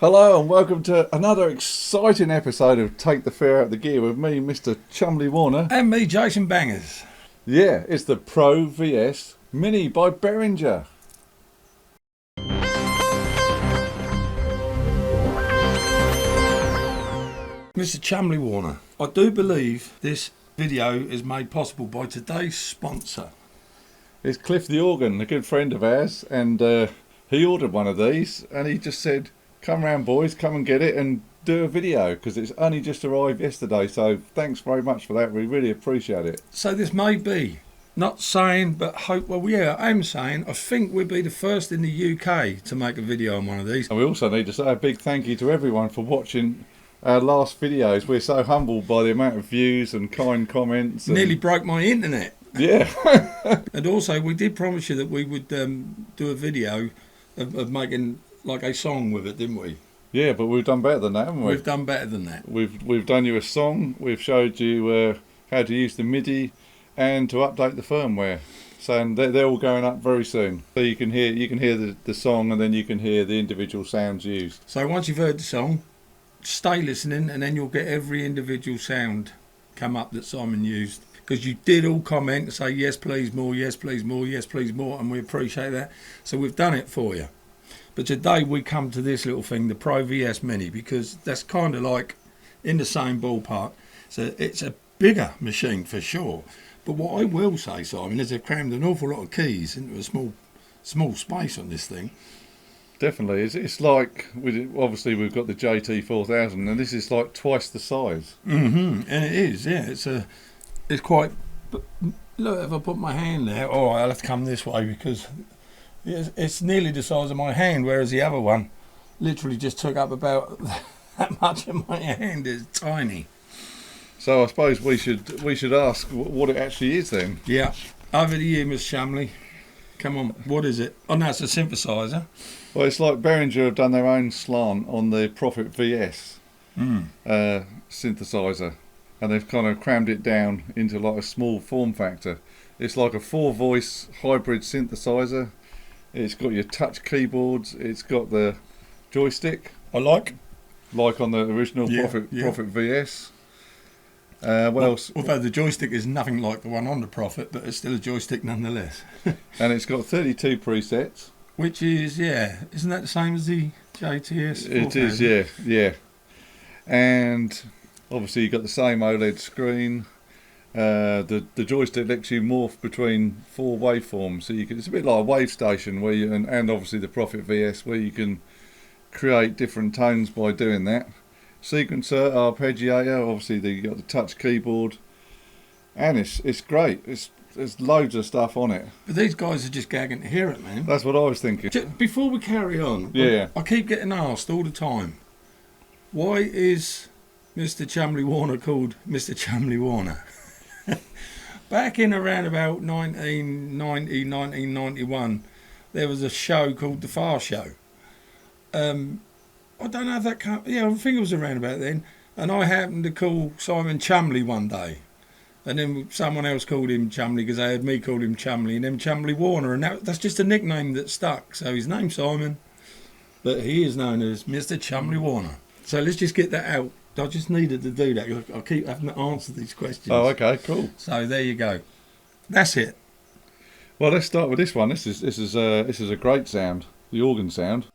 Hello and welcome to another exciting episode of Take the Fear Out the Gear with me, Mr. Chumley Warner. And me, Jason Bangers. Yeah, it's the Pro VS Mini by Behringer. Mr. Chumley Warner, I do believe this video is made possible by today's sponsor. It's Cliff the Organ, a good friend of ours, and he ordered one of these and he just said, come round boys, come and get it and do a video, because it's only just arrived yesterday, so thanks very much for that, we really appreciate it. So this may be, not saying, but hope, well yeah, I am saying, I think we'll be the first in the UK to make a video on one of these. And we also need to say a big thank you to everyone for watching our last videos. We're so humbled by the amount of views and kind comments. And... Nearly broke my internet. Yeah. And also, we did promise you that we would do a video of making like a song with it, didn't we? Yeah, but we've done better than that, haven't we? We've done better than that. We've done you a song. We've showed you how to use the MIDI and to update the firmware. So and they're all going up very soon. So you can hear the song, and then you can hear the individual sounds used. So once you've heard the song, stay listening, and then you'll get every individual sound come up that Simon used. Because you did all comment and say yes please more, yes please more, yes please more, and we appreciate that. So we've done it for you. But today we come to this little thing, the Pro VS Mini, because that's kind of like in the same ballpark. So it's a bigger machine for sure. But what I will say, Simon, is they've crammed an awful lot of keys into a small space on this thing. Definitely, it's like obviously we've got the JT4000, and this is like twice the size. And it is, yeah. It's quite. But look, if I put my hand there, oh, I'll have to come this way because. It's nearly the size of my hand, whereas the other one literally just took up about that much of my hand. It's tiny. So I suppose we should ask what it actually is then. Yeah. Over to you, Miss Shamley. Come on, what is it? Oh, no, it's a synthesizer. Well, it's like Behringer have done their own slant on the Prophet VS synthesizer, and they've kind of crammed it down into like a small form factor. It's like a 4-voice hybrid synthesizer. It's got your touch keyboards. It's got the joystick. I like on the original Prophet VS. What else? Although the joystick is nothing like the one on the Prophet, but it's still a joystick nonetheless. And it's got 32 presets. Which is, yeah, isn't that the same as the JTS? It is, yeah. And obviously you've got the same OLED screen. The joystick lets you morph between 4 waveforms, so you can. It's a bit like a wave station where you and obviously the Prophet VS where you can create different tones by doing that. Sequencer, Arpeggiator, obviously you got the touch keyboard, and it's great. There's loads of stuff on it. But these guys are just gagging to hear it, man. That's what I was thinking. Before we carry on, yeah, I keep getting asked all the time, why is Mr. Chumley Warner called Mr. Chumley Warner? Back in around about 1990, 1991, there was a show called The Far Show. I don't know if that came... Yeah, I think it was around about then. And I happened to call Simon Chumley one day. And then someone else called him Chumley because they had me call him Chumley, and then Chumley Warner. And that's just a nickname that stuck. So his name's Simon, but he is known as Mr. Chumley Warner. So let's just get that out. I just needed to do that. I keep having to answer these questions. Oh, okay, cool. So there you go. That's it. Well, let's start with this one. This is a great sound, the organ sound.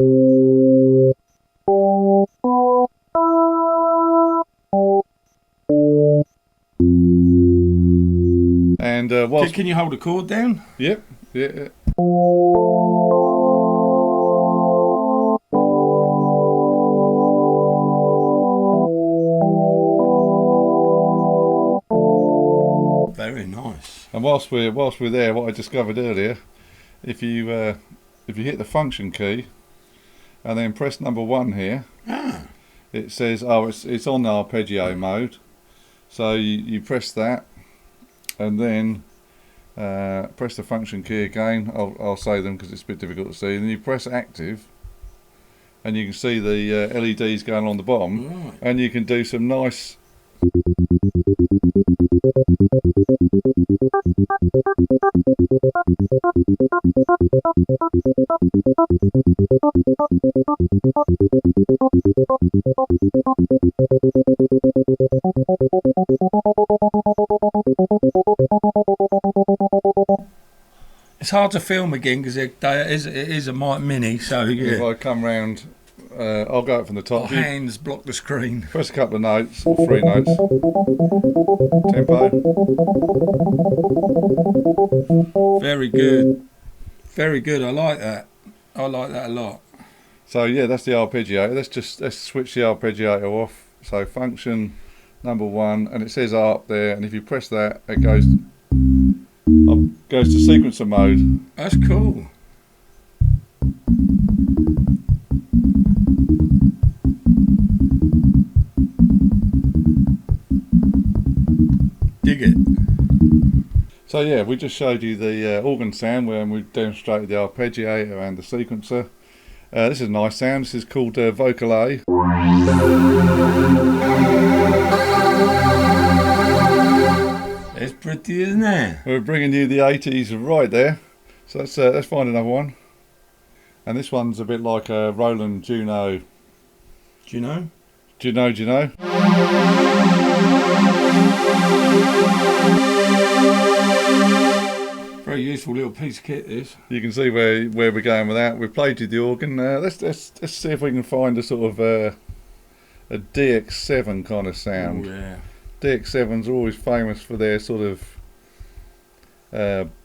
And can you hold a chord down? Yep. Yeah. Very nice. And whilst we're there, what I discovered earlier, if you hit the function key and then press number 1 here, it says it's on the arpeggio mode. So you press that, and then press the function key again. I'll say them because it's a bit difficult to see. And then you press active, and you can see the LEDs going on the bottom, right. And you can do some nice It's hard to film again because it is a mic mini, so yeah. If I come round, I'll go up from the top. Our hands block the screen. Press a couple of notes, 3 notes. Tempo. Very good. Very good. I like that. I like that a lot. So yeah, that's the arpeggiator. Let's switch the arpeggiator off. So function number 1, and it says ARP there, and if you press that, it goes to sequencer mode. That's cool. Dig it. So yeah, we just showed you the organ sound where we demonstrated the arpeggiator and the sequencer. This is a nice sound. This is called Vocal A. It's pretty, isn't it? We're bringing you the 80s right there. So let's find another one. And this one's a bit like a Roland Juno. Do you know? Do you know? Very useful little piece of kit, this. You can see where we're going with that. We've played with the organ. Let's see if we can find a sort of a DX7 kind of sound. Oh, yeah. DX7s are always famous for their sort of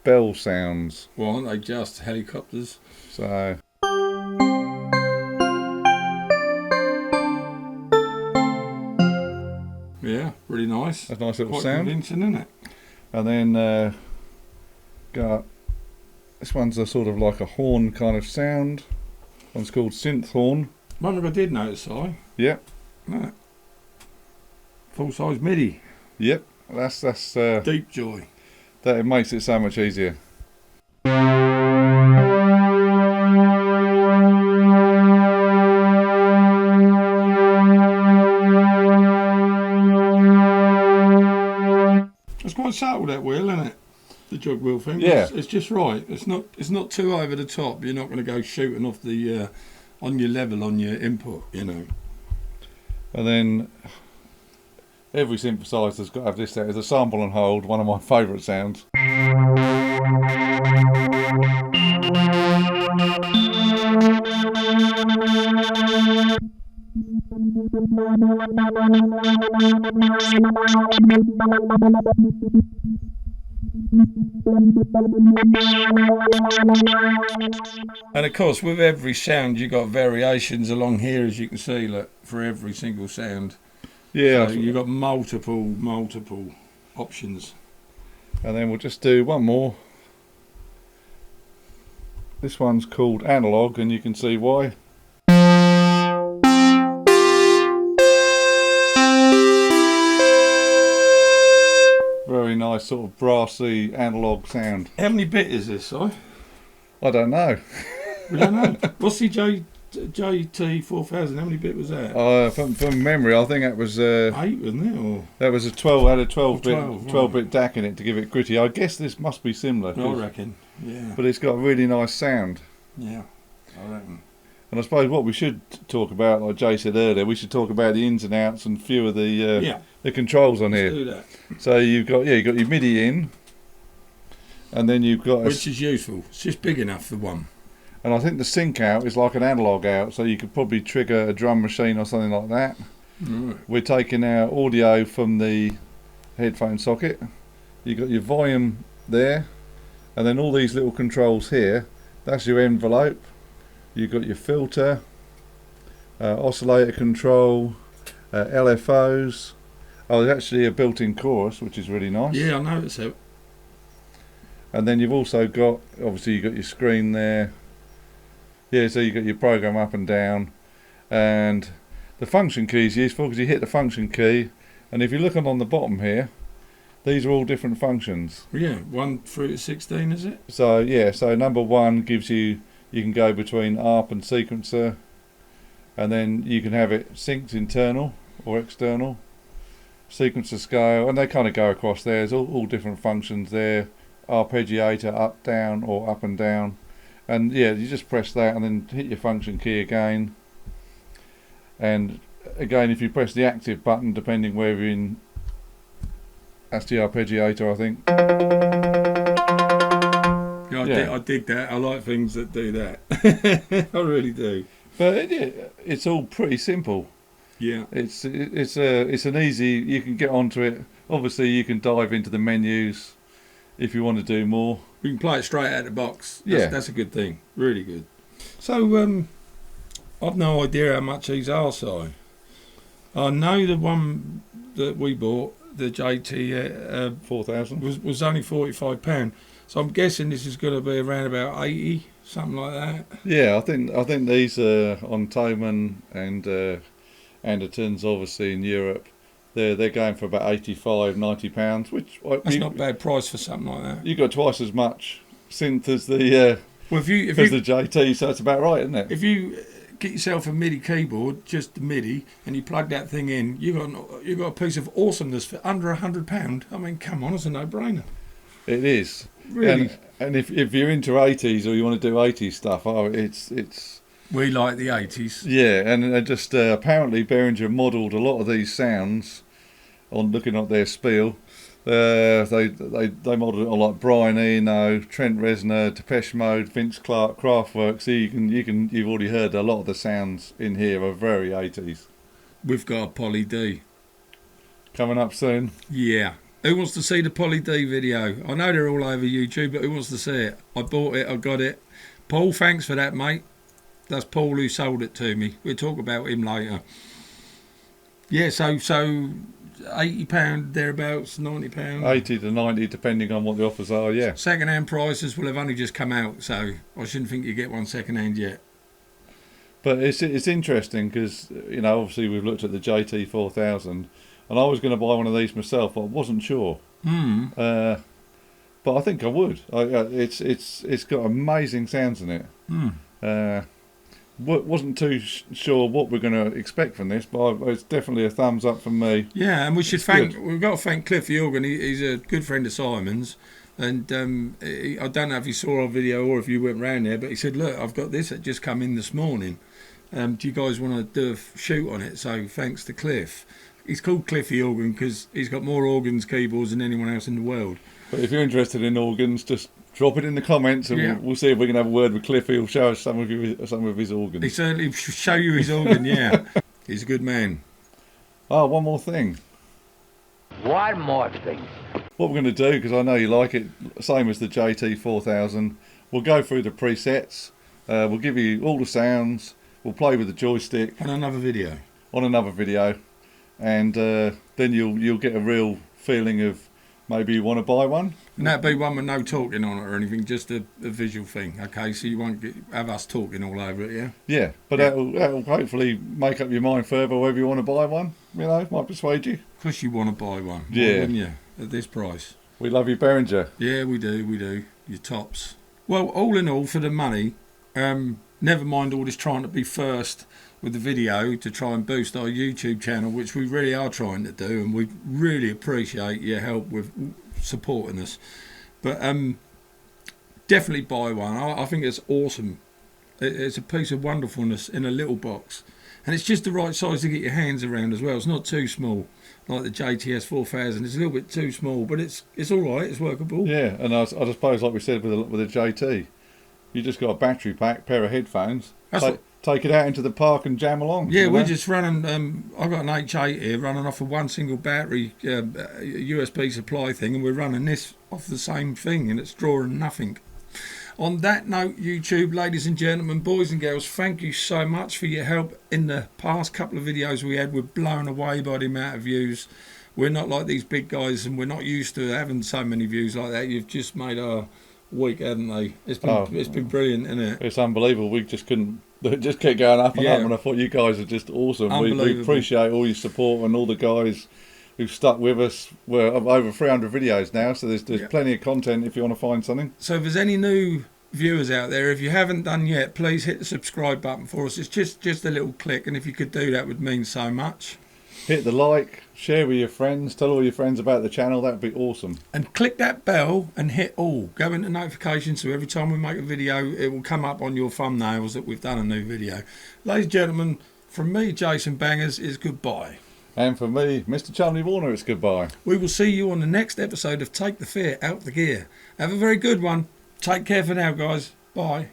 bell sounds. Well, aren't they just helicopters? So yeah, really nice. that's a nice little Quite sound. convincing, isn't it? And then got this one's a sort of like a horn kind of sound. One's called synth horn. One thing I did notice, Yep. no. Full size MIDI. Yep. That's Deep joy. that. It makes it so much easier. It's quite subtle, that wheel, isn't it? The jog wheel thing. Yeah. It's just right. It's not too over the top. You're not going to go shooting off the on your level on your input, you know. And then every synthesizer's got to have this. There is a sample and hold. One of my favourite sounds. And of course, with every sound, you got variations along here, as you can see, look, for every single sound. Yeah. So you got multiple options. And then we'll just do one more. This one's called Analog, and you can see why. Very nice sort of brassy analog sound. How many bit is this, Si? I don't know. We don't know. What's the JT4000? How many bit was that? From memory, I think that was 8, wasn't it? Or that was a 12. Had a 12 bit 12, 12 bit DAC in it to give it gritty. I guess this must be similar. I reckon. Yeah. But it's got a really nice sound. Yeah. I reckon. And I suppose what we should talk about, like Jay said earlier, we should talk about the ins and outs and a few of the controls on here. Let's do that. So you've got your MIDI in, and then you've got Which is useful. It's just big enough for one. and I think the sync out is like an analog out, so you could probably trigger a drum machine or something like that. Right. We're taking our audio from the headphone socket. You've got your volume there, and then all these little controls here. That's your envelope. You've got your filter, oscillator control, LFOs. Oh, there's actually a built-in chorus, which is really nice. Yeah, I noticed it. And then you've also got, obviously you've got your screen there. Yeah, so you've got your program up and down. And the function key is useful because you hit the function key. And if you look on the bottom here, these are all different functions. Yeah, 1 through to 16, is it? So yeah, so number 1 gives you can go between ARP and sequencer. And then you can have it synced internal or external. sequencer scale, and they kind of go across there. There's all different functions there. Arpeggiator, up, down, or up and down. And yeah, you just press that and then hit your function key again. And again, if you press the active button, depending where you're in, that's the arpeggiator, I think. Yeah, I dig that. I like things that do that. I really do. But it's all pretty simple. Yeah. It's an easy. You can get onto it. Obviously, you can dive into the menus if you want to do more. We can play it straight out of the box. That's a good thing. Really good. So I've no idea how much these are, Si. I know the one that we bought, the JT 4000, was only £45. So I'm guessing this is going to be around about 80, something like that. Yeah, I think these are on Thomann and Anderton's, obviously in Europe. They're going for about £85-90, which that's not a bad price for something like that. You got twice as much synth as the the JT, so it's about right, isn't it? If you get yourself a MIDI keyboard, just the MIDI, and you plug that thing in, you got a piece of awesomeness for under £100. I mean, come on, it's a no-brainer. It is. Really. And if you're into 80s or you want to do 80s stuff, it's we like the 80s. Yeah, and just apparently Behringer modelled a lot of these sounds on looking at their spiel. They modelled it on like Brian Eno, Trent Reznor, Depeche Mode, Vince Clarke, Kraftwerk. So you've already heard a lot of the sounds in here are very 80s. We've got a Polly D coming up soon. Yeah. Who wants to see the Polly D video? I know they're all over YouTube, but who wants to see it? I bought it, I got it. Paul, thanks for that, mate. That's Paul who sold it to me. We'll talk about him later. Yeah, so £80 thereabouts, £90. 80 to 90, depending on what the offers are. Yeah. Second-hand prices will have only just come out, so I shouldn't think you get one second-hand yet. But it's interesting because obviously we've looked at the JT 4000. And I was going to buy one of these myself, but I wasn't sure. But I think I would. It's got amazing sounds in it. Wasn't too sure what we're going to expect from this, but it's definitely a thumbs up from me. Yeah, and we've got to thank Cliff Yorgan. He's a good friend of Simon's, and I don't know if you saw our video or if you went round there, but he said, "Look, I've got this that just come in this morning. Do you guys want to do a shoot on it?" So thanks to Cliff. He's called Cliffy Organ because he's got more organs, keyboards than anyone else in the world. But if you're interested in organs, just drop it in the comments and we'll see if we can have a word with Cliffy. He'll show us some of his organs. He certainly show you his organ, yeah. He's a good man. Oh, one more thing. One more thing. What we're going to do, because I know you like it, same as the JT 4000, we'll go through the presets. We'll give you all the sounds. We'll play with the joystick. On another video. And then you'll get a real feeling of maybe you want to buy one. And that'd be one with no talking on it or anything, just a visual thing, okay? So you won't have us talking all over it, yeah? Yeah, but that'll hopefully make up your mind further whether you want to buy one. Might persuade you. Of course you want to buy one. Yeah. Why wouldn't you, at this price? We love you, Behringer. Yeah, we do. You're tops. Well, all in all, for the money, never mind all this trying to be first with the video to try and boost our YouTube channel, which we really are trying to do, and we really appreciate your help with supporting us. But definitely buy one. I think it's awesome. It's a piece of wonderfulness in a little box, and it's just the right size to get your hands around as well. It's not too small like the JTS 4000. It's a little bit too small, but it's all right. It's workable. Yeah, and I suppose, like we said with the JT, you just got a battery pack, pair of headphones. Take it out into the park and jam along. Yeah, we're just running. I've got an H8 here running off of one single battery USB supply thing, and we're running this off the same thing, and it's drawing nothing. On that note, YouTube, ladies and gentlemen, boys and girls, thank you so much for your help in the past couple of videos we had. We're blown away by the amount of views. We're not like these big guys, and we're not used to having so many views like that. You've just made our week, haven't they? It's been brilliant, isn't it? It's unbelievable. We just couldn't. It just kept going up and up, and I thought you guys are just awesome. We appreciate all your support and all the guys who've stuck with us. We're over 300 videos now, so there's plenty of content if you want to find something. So if there's any new viewers out there, if you haven't done yet, please hit the subscribe button for us. It's just a little click, and if you could do that would mean so much. hit the like, share with your friends, tell all your friends about the channel. That would be awesome. And click that bell and hit all. Go into notifications so every time we make a video, it will come up on your thumbnails that we've done a new video. Ladies and gentlemen, from me, Jason Bangers, is goodbye. And for me, Mr. Chumley Warner, it's goodbye. We will see you on the next episode of Take the Fear Out the Gear. Have a very good one. Take care for now, guys. Bye.